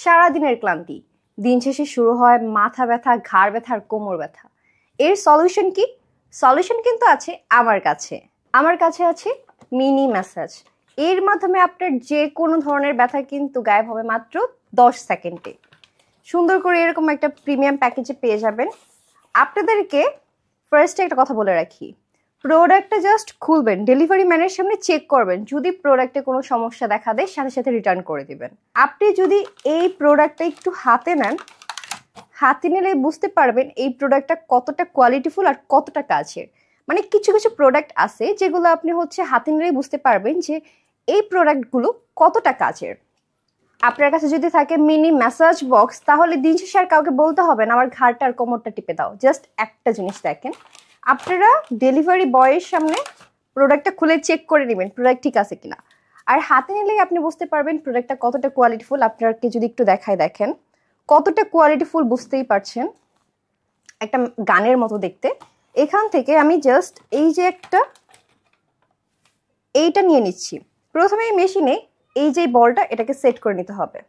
সারাদিনের ক্লান্তি, দিন শেষে শুরু হয় মাথা ব্যথা, ঘাড় ব্যথা আর কোমর ব্যথা। এর সলিউশন কি? সলিউশন কিন্তু আছে আমার কাছে। আমার কাছে আছে মিনি ম্যাসাজ। এর মাধ্যমে আপনার যে কোনো ধরনের ব্যথা কিন্তু গায়েব হবে মাত্র 10 সেকেন্ডে। সুন্দর করে এরকম একটা প্রিমিয়াম প্যাকেজে পেয়ে যাবেন। আপনাদেরকে ফার্স্টে একটা কথা বলে রাখি, প্রোডাক্টটা জাস্ট খুলবেন, ডেলিভারি ম্যানের সামনে চেক করবেন, যদি প্রোডাক্টে কোনো সমস্যা দেখা দেয় সাথে সাথে রিটার্ন করে দিবেন। আপনি যদি এই প্রোডাক্টটা একটু হাতে নেন, হাতে নিলে বুঝতে পারবেন এই প্রোডাক্টটা কতটা কোয়ালিটিফুল আর কতটা কাজের। মানে কিছু কিছু প্রোডাক্ট আছে যেগুলো আপনি হাতে নিলেই বুঝতে পারবেন যে এই প্রোডাক্টগুলো কতটা কাজের। আপনার কাছে যদি থাকে মিনি ম্যাসাজ বক্স, তাহলে দিন শেষে আর কাউকে বলতে হবে না আমার ঘাড়টা আর কোমরটা টিপে দাও। জাস্ট একটা জিনিস দেখেন, আপনারা ডেলিভারি বয়ের সামনে প্রোডাক্টটা খুলে চেক করে নেবেন প্রোডাক্ট ঠিক আছে কিনা। আর হাতে নিলেই আপনি বুঝতে পারবেন প্রোডাক্টটা কতটা কোয়ালিটিফুল। আপনাকে যদি একটু দেখায়, দেখেন কতটা কোয়ালিটিফুল, বুঝতেই পারছেন, একটা গানের মতো দেখতে। এখান থেকে আমি জাস্ট এই যে এইটা নিয়ে নিচ্ছি। প্রথমে এই মেশিনে এই যে বলটা, এটাকে সেট করে নিতে হবে।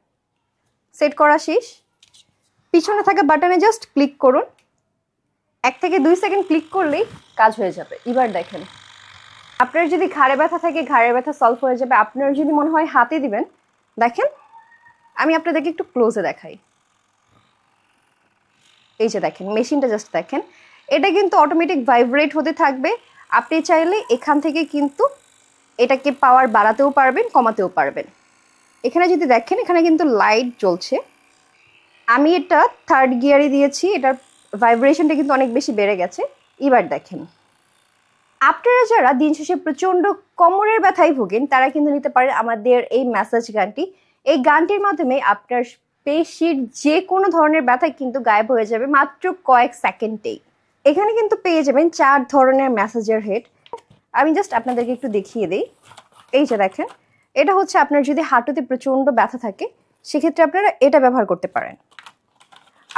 সেট করা শেষ, পিছনে থাকা বাটনে জাস্ট ক্লিক করুন। 1 থেকে 2 সেকেন্ড ক্লিক করলেই কাজ হয়ে যাবে। এবার দেখেন, আপনার যদি ঘাড়ে ব্যথা থাকে ঘাড়ের ব্যথা সলভ হয়ে যাবে। আপনার যদি মনে হয় হাতে দিবেন, দেখেন আমি আপনাদেরকে একটু ক্লোজে দেখাই। এই যে দেখেন মেশিনটা, জাস্ট দেখেন, এটা কিন্তু অটোমেটিক ভাইব্রেট হতে থাকবে। আপনি চাইলে এখান থেকে কিন্তু এটাকে পাওয়ার বাড়াতেও পারবেন, কমাতেও পারবেন। এখানে যদি দেখেন, এখানে কিন্তু লাইট জ্বলছে। আমি এটা 3rd গিয়ারে দিয়েছি, এটার ভাইব্রেশনটা কিন্তু অনেক বেশি বেড়ে গেছে। এবার দেখেন, আপনারা যারা দিন শেষে প্রচণ্ড কোমরের ব্যথায় ভোগেন তারা কিন্তু নিতে পারেন আমাদের এই ম্যাসাজ গানটি। এই গানটির মাধ্যমে আপনার পেশির যে কোনো ধরনের ব্যথা কিন্তু গায়েব হয়ে যাবে মাত্র কয়েক সেকেন্ডেই। এখানে কিন্তু পেয়ে যাবেন 4 ধরনের ম্যাসাজের হেড। আমি জাস্ট আপনাদেরকে একটু দেখিয়ে দিই। এই যে দেখেন, এটা আপনার যদি হাঁটুতে প্রচণ্ড ব্যথা থাকে সেক্ষেত্রে আপনারা এটা ব্যবহার করতে পারেন।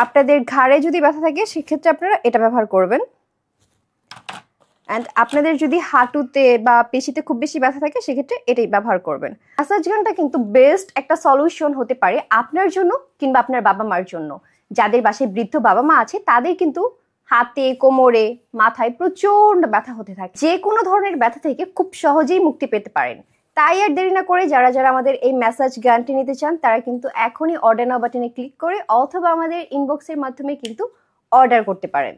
আপনাদের ঘাড়ে যদি ব্যথা থাকে সেক্ষেত্রে আপনারা এটা ব্যবহার করবেন। অ্যান্ড আপনাদের যদি হাঁটুতে বা পেশিতে খুব বেশি ব্যথা থাকে সেক্ষেত্রে এটাই ব্যবহার করবেন। ম্যাসাজ গানটা কিন্তু বেস্ট একটা সলিউশন হতে পারে আপনার জন্য কিংবা আপনার বাবা মার জন্য। যাদের বাসায় বৃদ্ধ বাবা মা আছে তাদের কিন্তু হাতে, কোমরে, মাথায় প্রচণ্ড ব্যথা হতে থাকে। যে কোনো ধরনের ব্যথা থেকে খুব সহজেই মুক্তি পেতে পারেন। তাই আর দেরি না করে যারা যারা আমাদের এই ম্যাসাজ গানটি নিতে চান তারা কিন্তু এখনই অর্ডার নাও বাটনে ক্লিক করে অথবা আমাদের ইনবক্সের মাধ্যমে কিন্তু অর্ডার করতে পারেন।